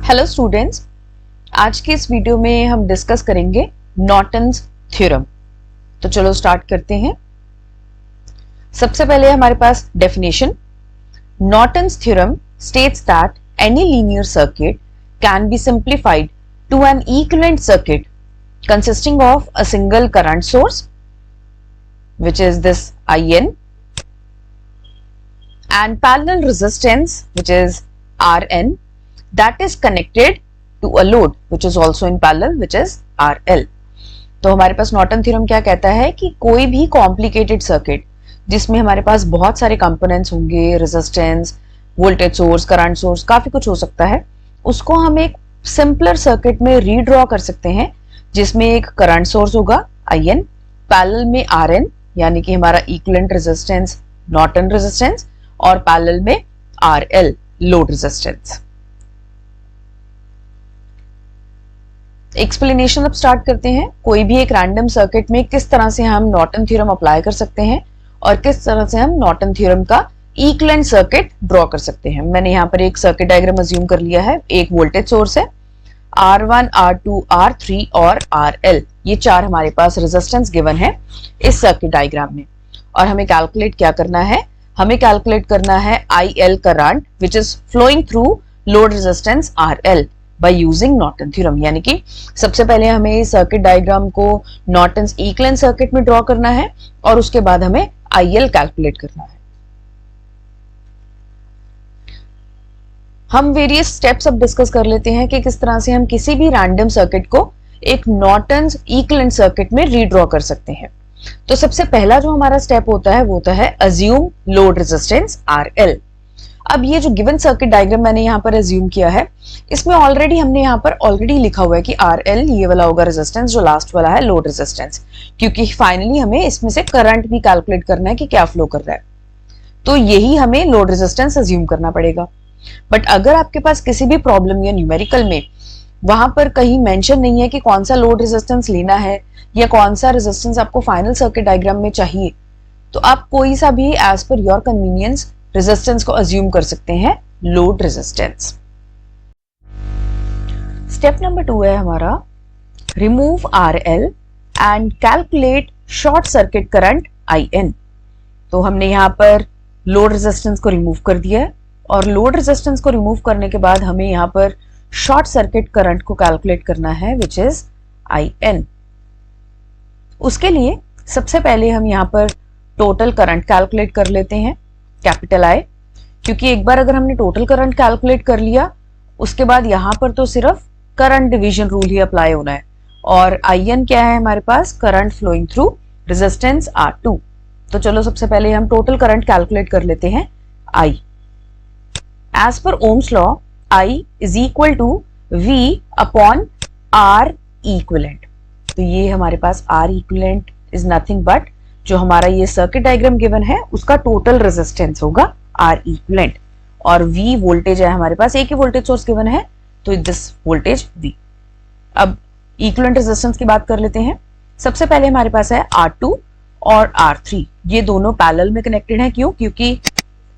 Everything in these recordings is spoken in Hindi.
हेलो स्टूडेंट्स, आज के इस वीडियो में हम डिस्कस करेंगे नॉर्टन्स थ्योरम। तो चलो स्टार्ट करते हैं। सबसे पहले हमारे पास definition. Norton's theorem states that any linear circuit can be simplified to an equivalent circuit consisting of a single current source, which is this IN, and parallel resistance, which is RN, that is connected to a load which is also in parallel, which is RL. तो हमारे पास नॉर्टन थ्योरम क्या कहता है कि कोई भी कॉम्प्लिकेटेड सर्किट जिसमें हमारे पास बहुत सारे कंपोनेंट्स होंगे, resistance, voltage source, current source, काफी कुछ हो सकता है, उसको हम एक सिंपलर सर्किट में रीड्रॉ कर सकते हैं जिसमें एक करंट सोर्स होगा IN, पैरेलल में RN यानी कि हमारा इक्विवेलेंट रेजिस्टेंस नॉर्टन रेजिस्टेंस, और पैरेलल में RL लोड रेजिस्टेंस। एक्सप्लेनेशन अब स्टार्ट करते हैं। कोई भी एक रैंडम सर्किट में किस तरह से हम नॉर्टन थ्योरम अप्लाई कर सकते हैं और किस तरह से हम नॉर्टन थ्योरम का इक्विवेलेंट सर्किट ड्रॉ कर सकते हैं। मैंने यहाँ पर एक सर्किट डायग्राम अज्यूम कर लिया है। एक वोल्टेज सोर्स है, R1, R2, R3 और RL, ये चार हमारे पास रेजिस्टेंस गिवन है इस सर्किट डायग्राम में। और हमें कैलकुलेट क्या करना है? हमें कैलकुलेट करना है IL current which is flowing through load resistance RL by using Norton theorem. यानी कि सबसे पहले हमें इस सर्किट डायग्राम को नॉर्टन्स इक्विवेलेंट सर्किट में ड्रॉ करना है और उसके बाद हमें IL कैलकुलेट करना है। हम वेरियस स्टेप्स अब डिस्कस कर लेते हैं कि किस तरह से हम किसी भी रैंडम सर्किट को एक नॉर्टन्स इक्विवेलेंट सर्किट में रीड्रॉ कर सकते हैं। तो सबसे पहला जो हमारा स्टेप होता है वो होता है अज्यूम लोड रेजिस्टेंस RL। अब ये जो गिवन सर्किट डायग्राम मैंने यहाँ पर अज्यूम किया है, इसमें ऑलरेडी हमने यहाँ पर ऑलरेडी लिखा हुआ है कि RL ये वाला होगा रेजिस्टेंस, जो लास्ट वाला है लोड रेजिस्टेंस, क्योंकि फाइनली हमें इसमें से करंट भी कैलकुलेट करना है कि क्या फ्लो कर रहा है। तो यही हमें लोड रेजिस्टेंस अज्यूम करना पड़ेगा। बट अगर आपके पास किसी भी प्रॉब्लम या न्यूमेरिकल में वहां पर कहीं मेंशन नहीं है कि कौन सा लोड रेजिस्टेंस लेना है या कौन सा रेजिस्टेंस आपको फाइनल सर्किट डायग्राम में चाहिए, तो आप कोई सा भी as per your convenience resistance को अज्यूम कर सकते हैं लोड रेजिस्टेंस। स्टेप नंबर 2 है हमारा remove RL and calculate short circuit current IN। तो हमने यहाँ पर लोड रेजिस्टेंस को रिमूव कर दिया है और लोड रेजिस्टेंस को रिमूव करने के बाद हमें यहाँ पर शॉर्ट सर्किट करंट को कैलकुलेट करना है विच इज IN। उसके लिए सबसे पहले हम यहाँ पर टोटल करंट कैलकुलेट कर लेते हैं, कैपिटल I, क्योंकि एक बार अगर हमने टोटल करंट कैलकुलेट कर लिया उसके बाद यहाँ पर तो सिर्फ करंट डिवीजन रूल ही अप्लाई होना है। और IN क्या है हमारे पास? Current flowing through resistance R2। तो चलो सबसे पहले हम टोटल करंट कैलकुलेट कर लेते हैं I। As per Ohm's law, I is equal to V upon R equivalent। तो ये हमारे पास R equivalent is nothing but जो हमारा ये सर्किट डायग्राम गिवन है उसका टोटल रेजिस्टेंस होगा R equivalent, और V वोल्टेज है हमारे पास, एक ही वोल्टेज सोर्स गिवन है तो दिस वोल्टेज V। अब इक्विवेलेंट रेजिस्टेंस की बात कर लेते हैं। सबसे पहले हमारे पास है R2 और R3, ये दोनों पैरेलल में कनेक्टेड है। क्यों? क्योंकि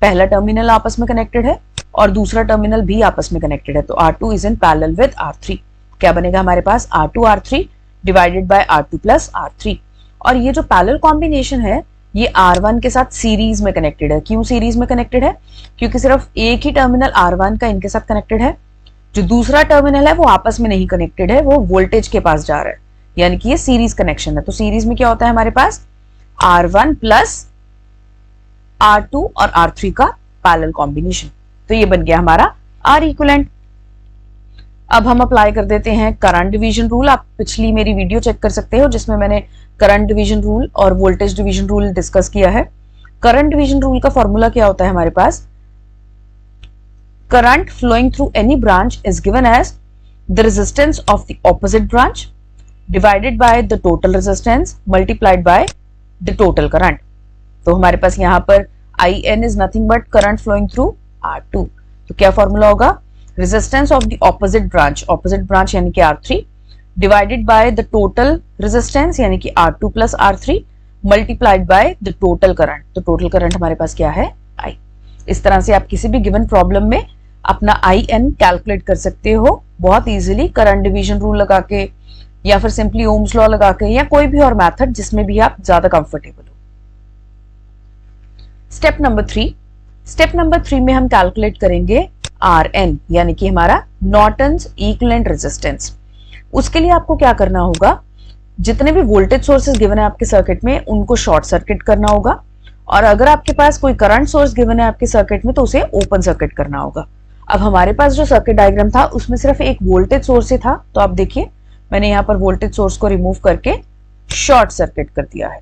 पहला टर्मिनल आपस में कनेक्टेड है और दूसरा टर्मिनल भी आपस में कनेक्टेड है। तो R2 is in parallel with R3। क्या बनेगा हमारे पास? R2 R3 divided bye R2 plus R3। और ये जो पैरेलल कॉम्बिनेशन है ये R1 के साथ सीरीज में कनेक्टेड है। क्यों सीरीज में कनेक्टेड है? क्योंकि सिर्फ एक ही टर्मिनल R1 का इनके साथ कनेक्टेड है, जो दूसरा टर्मिनल है वो आपस में नहीं कनेक्टेड है, वो वोल्टेज के पास जा रहा है, यानी कि ये सीरीज कनेक्शन है। तो सीरीज में क्या होता है हमारे पास? R1 प्लस R2 और R3 का पैरेलल कॉम्बिनेशन। तो ये बन गया हमारा R इक्विवेलेंट। अब हम अप्लाई कर देते हैं करंट डिवीजन रूल। आप पिछली मेरी वीडियो चेक कर सकते हो जिसमें मैंने करंट डिवीजन रूल और वोल्टेज डिवीजन रूल डिस्कस किया है। करंट डिवीजन रूल का फॉर्मूला क्या होता है हमारे पास? Current flowing through any branch is given as the resistance of the opposite branch divided by the total resistance multiplied by the total current. तो हमारे पास यहाँ पर IN is nothing but current flowing through R2। तो क्या फॉर्मूला होगा? Resistance of the opposite branch यानी कि R3 divided by the total resistance यानी कि R2 plus R3 multiplied by the total current. तो टोटल करंट हमारे पास क्या है? I। इस तरह से आप किसी भी गिवन प्रॉब्लम में अपना IN कैलकुलेट कर सकते हो बहुत इजीली करंट डिवीजन रूल लगा के, या फिर सिंपली ओम्स लॉ लगा के, या कोई भी और मेथड जिसमें भी आप ज्यादा कंफर्टेबल हो। स्टेप नंबर 3 में हम कैलकुलेट करेंगे RN, यानी कि हमारा नॉर्टन्स इक्विवेलेंट रेजिस्टेंस। उसके लिए आपको क्या करना होगा, जितने भी वोल्टेज सोर्सेज गिवन है आपके सर्किट में उनको शॉर्ट सर्किट करना होगा, और अगर आपके पास कोई करंट सोर्स गिवन है आपके सर्किट में तो उसे ओपन सर्किट करना होगा। अब हमारे पास जो सर्किट डायग्राम था उसमें सिर्फ एक वोल्टेज सोर्स ही था, तो आप देखिए मैंने यहाँ पर वोल्टेज सोर्स को रिमूव करके शॉर्ट सर्किट कर दिया है,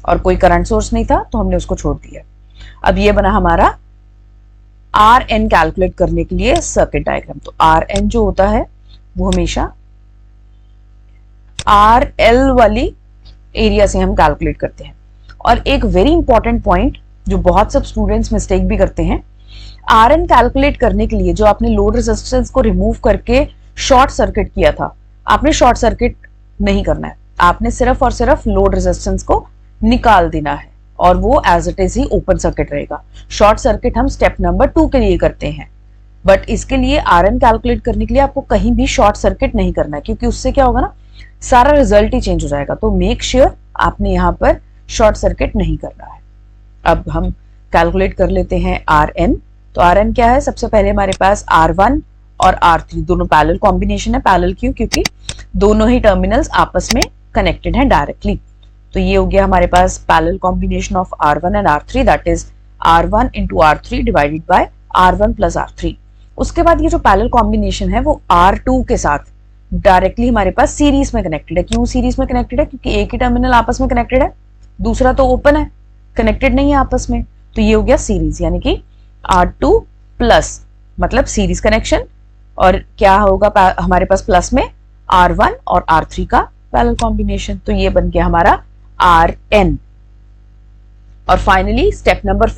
और कोई करंट सोर्स नहीं था तो हमने उसको छोड़ दिया। अब ये बना हमारा RN कैलकुलेट करने के लिए सर्किट डायग्राम। तो RN जो होता है वो हमेशा RL वाली एरिया से हम कैलकुलेट करते हैं। और एक वेरी इंपॉर्टेंट पॉइंट जो बहुत सब स्टूडेंट्स मिस्टेक भी करते हैं, RN कैलकुलेट करने के लिए जो आपने लोड रेजिस्टेंस को रिमूव करके शॉर्ट सर्किट किया था, आपने शॉर्ट सर्किट नहीं करना है, आपने सिर्फ और सिर्फ लोड रेजिस्टेंस को निकाल देना है और वो एज इट इज ही ओपन सर्किट रहेगा। शॉर्ट सर्किट हम स्टेप नंबर 2 के लिए करते हैं, बट इसके लिए RN कैलकुलेट करने के लिए आपको कहीं भी शॉर्ट सर्किट नहीं करना है, क्योंकि उससे क्या होगा ना, सारा रिजल्ट ही चेंज हो जाएगा। तो मेक श्योर आपने यहाँ पर शॉर्ट सर्किट नहीं करना है। अब हम कैलकुलेट कर लेते हैं RN। तो RN क्या है, सबसे पहले हमारे पास R1 और R3 दोनों पैरेलल कॉम्बिनेशन है। पैरेलल क्यों, क्योंकि दोनों ही टर्मिनल्स आपस में कनेक्टेड हैं डायरेक्टली। तो ये हो गया हमारे पास parallel combination of R1 and R3, that is R1 into R3 divided by R1 plus R3। उसके बाद ये जो पैरेलल कॉम्बिनेशन है वो R2 के साथ डायरेक्टली हमारे पास सीरीज में कनेक्टेड है। क्यों सीरीज में कनेक्टेड है, क्योंकि एक ही टर्मिनल आपस में कनेक्टेड है, दूसरा तो ओपन है, कनेक्टेड नहीं है आपस में। तो ये हो गया सीरीज, यानी कि R2 प्लस मतलब सीरीज कनेक्शन, और क्या होगा हमारे पास प्लस में R1 और R3 का पैरेलल कॉम्बिनेशन। तो ये बन गया हमारा RN। और फाइनली स्टेप नंबर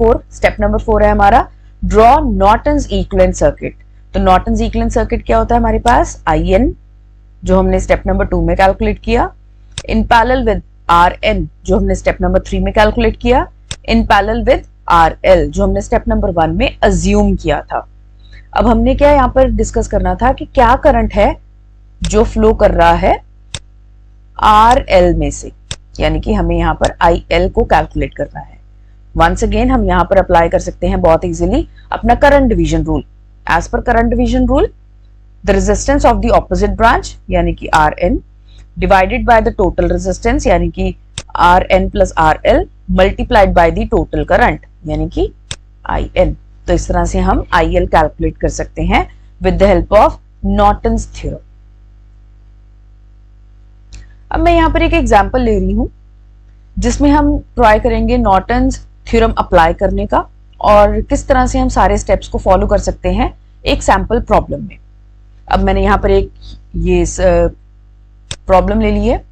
4 है हमारा ड्रॉ नॉर्टन्स इक्विवेलेंट सर्किट। तो नॉर्टन्स इक्विवेलेंट सर्किट क्या होता है हमारे पास, IN जो हमने स्टेप नंबर 2 में कैलकुलेट किया, इन पैरेलल विद RN जो हमने स्टेप नंबर 3 में कैलकुलेट किया, इन पैरेलल विद RL जो हमने स्टेप नंबर 1 में अज्यूम किया था। अब हमने क्या यहाँ पर डिस्कस करना था कि क्या करंट है जो फ्लो कर रहा है RL में से, यानी कि हमें यहाँ पर IL को कैलकुलेट करना है। वंस अगेन हम यहाँ पर अप्लाई कर सकते हैं बहुत इजीली अपना current division rule. As per current division rule, the resistance of the opposite branch यानी कि RN divided by the total resistance यानी कि RN plus RL multiplied by the total current यानी कि IN। तो इस तरह से हम IL कैलकुलेट कर सकते हैं with the help of Norton's theorem. अब मैं यहाँ पर एक एग्जांपल ले रही हूं जिसमें हम ट्राई करेंगे नॉर्टन्स थ्योरम अप्लाई करने का, और किस तरह से हम सारे स्टेप्स को फॉलो कर सकते हैं एक सैंपल प्रॉब्लम में। अब मैंने यहाँ पर एक ये प्रॉब्लम ले ली है,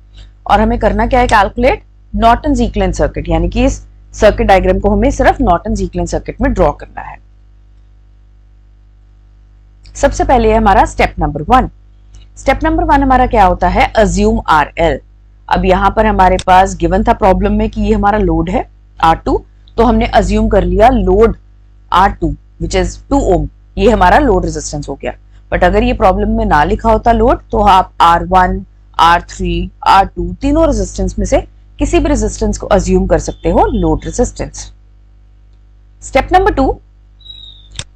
और हमें करना क्या है, कैलकुलेट नॉर्टन्स इक्विवेलेंट सर्किट, यानी कि इस सर्किट डायग्राम को हमें सिर्फ नॉर्टन्स इक्विवेलेंट सर्किट में ड्रॉ करना है। सबसे पहले है हमारा स्टेप नंबर 1। स्टेप नंबर 1 हमारा क्या होता है, अज्यूम RL। अब यहां पर हमारे पास गिवन था प्रॉब्लम में कि ये हमारा लोड है R2, तो हमने अज्यूम कर लिया लोड R2 विच इज 2 ओम, ये हमारा लोड रेजिस्टेंस हो गया। बट अगर ये प्रॉब्लम में ना लिखा होता लोड, तो आप R1, R3, R2 तीनों रेजिस्टेंस में से किसी भी रेजिस्टेंस को अज्यूम कर सकते हो load resistance. Step number 2,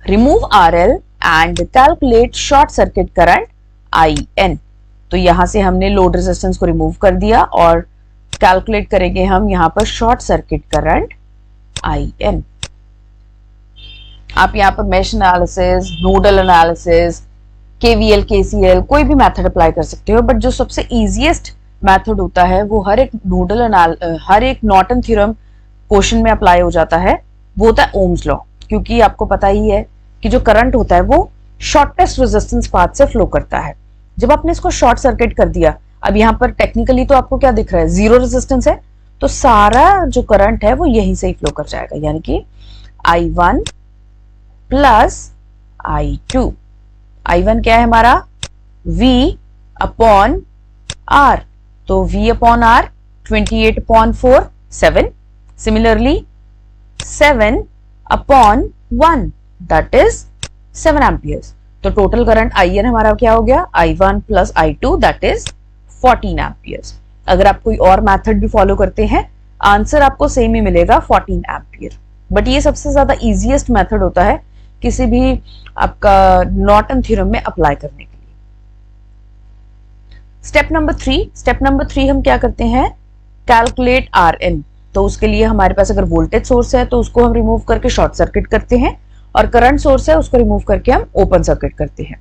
remove RL and calculate short circuit current IN। तो यहां से हमने लोड रेजिस्टेंस को रिमूव कर दिया और कैलकुलेट करेंगे हम यहां पर शॉर्ट सर्किट करंट IN। आप यहां पर mesh analysis, nodal analysis, KVL, KCL कोई भी मेथड अप्लाई कर सकते हो, बट जो सबसे इजीएस्ट मेथड होता है वो हर एक नॉर्टन थ्योरम क्वेश्चन में अप्लाई हो जाता है, वो होता है ओम्स लॉ। क्योंकि आपको पता ही है कि जो करंट होता है वो शॉर्टेस्ट रेजिस्टेंस पाथ से फ्लो करता है। जब आपने इसको शॉर्ट सर्किट कर दिया, अब यहाँ पर टेक्निकली तो आपको क्या दिख रहा है, जीरो रेजिस्टेंस है, तो सारा जो करंट है वो यहीं से ही फ्लो कर जाएगा, यानी कि I1 प्लस I2। I1 क्या है हमारा, V अपॉन R, तो V upon R 28/4 7। Similarly 7 upon 1 that is 7 amperes. तो टोटल करंट IN हमारा क्या हो गया, I1 plus I2 that is 14 amperes. अगर आप कोई और मेथड भी फॉलो करते हैं आंसर आपको सेम ही मिलेगा 14 एम्पियर। बट ये सबसे ज्यादा इजीएस्ट मेथड होता है किसी भी आपका नॉर्टन थ्योरम में अप्लाई करने के लिए। स्टेप नंबर थ्री हम क्या करते हैं, कैलकुलेट RN। तो उसके लिए हमारे पास अगर वोल्टेज सोर्स है तो उसको हम रिमूव करके शॉर्ट सर्किट करते हैं, और करंट सोर्स है उसको रिमूव करके हम ओपन सर्किट करते हैं।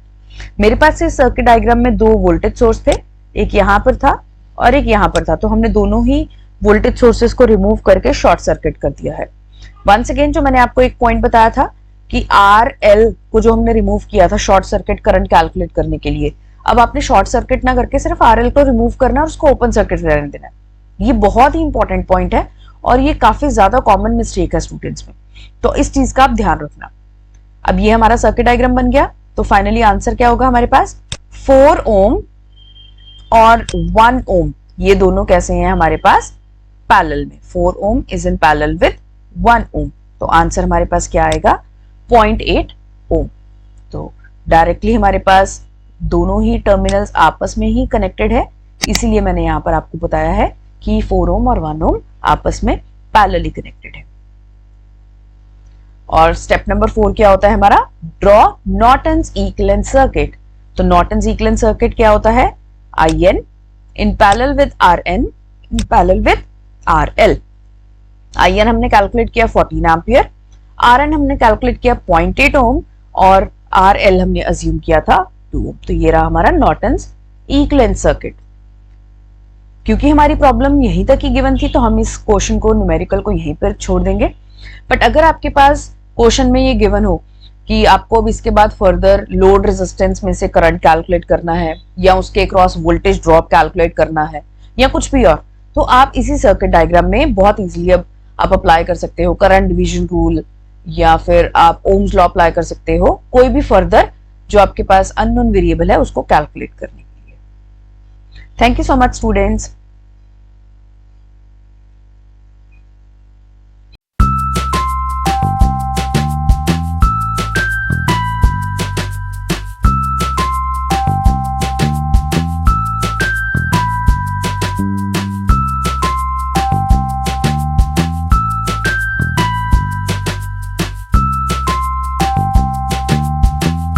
मेरे पास इस सर्किट डायग्राम में दो वोल्टेज सोर्स थे, एक यहां पर था और एक यहां पर था। तो हमने दोनों ही वोल्टेज सोर्सेस को रिमूव करके शॉर्ट सर्किट कर दिया है। वंस अगेन जो मैंने आपको एक पॉइंट बताया था कि RL को जो हमने रिमूव किया था शॉर्ट सर्किट करंट कैलकुलेट करने के लिए, अब आपने शॉर्ट सर्किट ना करके सिर्फ RL को रिमूव करना और उसको ओपन सर्किट रहने देना। ये बहुत ही इंपॉर्टेंट पॉइंट है और ये काफी ज्यादा कॉमन मिस्टेक है स्टूडेंट्स में, तो इस चीज का आप ध्यान रखना। अब ये हमारा सर्किट डायग्राम बन गया, तो फाइनली आंसर क्या होगा हमारे पास, 4 ओम और 1 ओम, ये दोनों कैसे हैं हमारे पास पैरेलल में। 4 ओम इज इन पैरेलल विद 1 ओम, तो आंसर हमारे पास क्या आएगा 0.8 ओम। तो डायरेक्टली हमारे पास दोनों ही टर्मिनल्स आपस में ही कनेक्टेड है, इसीलिए मैंने यहां पर आपको बताया है कि 4 ओम और 1 ओम आपस में पैरेलली कनेक्टेड है। और स्टेप नंबर 4 क्या होता है हमारा, ड्रॉ नॉर्टन्स इक्विवेलेंट सर्किट। तो नॉर्टन्स इक्विवेलेंट सर्किट क्या होता है, IN in parallel with RN in parallel with RL। IN हमने कैलकुलेट किया 14 एम्पियर, RN हमने कैलकुलेट किया 0.8 ओम और RL हमने अज्यूम किया था 2 ओम। तो ये रहा हमारा नॉर्टन्स इक्विवेलेंट सर्किट। क्योंकि हमारी प्रॉब्लम यहीं तक ही गिवन थी तो हम इस क्वेश्चन को न्यूमेरिकल को यहीं पर छोड़ देंगे। बट अगर आपके पास क्वेश्चन में ये गिवन हो कि आपको अब इसके बाद फर्दर लोड रेजिस्टेंस में से करंट कैलकुलेट करना है या उसके अक्रॉस वोल्टेज ड्रॉप कैलकुलेट करना है या कुछ भी और, तो आप इसी सर्किट डायग्राम में बहुत इजीली अब आप अप्लाई कर सकते हो करंट डिवीजन रूल, या फिर आप ओम्स लॉ अप्लाई कर सकते हो, कोई भी फर्दर जो आपके पास अननोन वेरिएबल है उसको कैलकुलेट करने के लिए। Thank you so much students.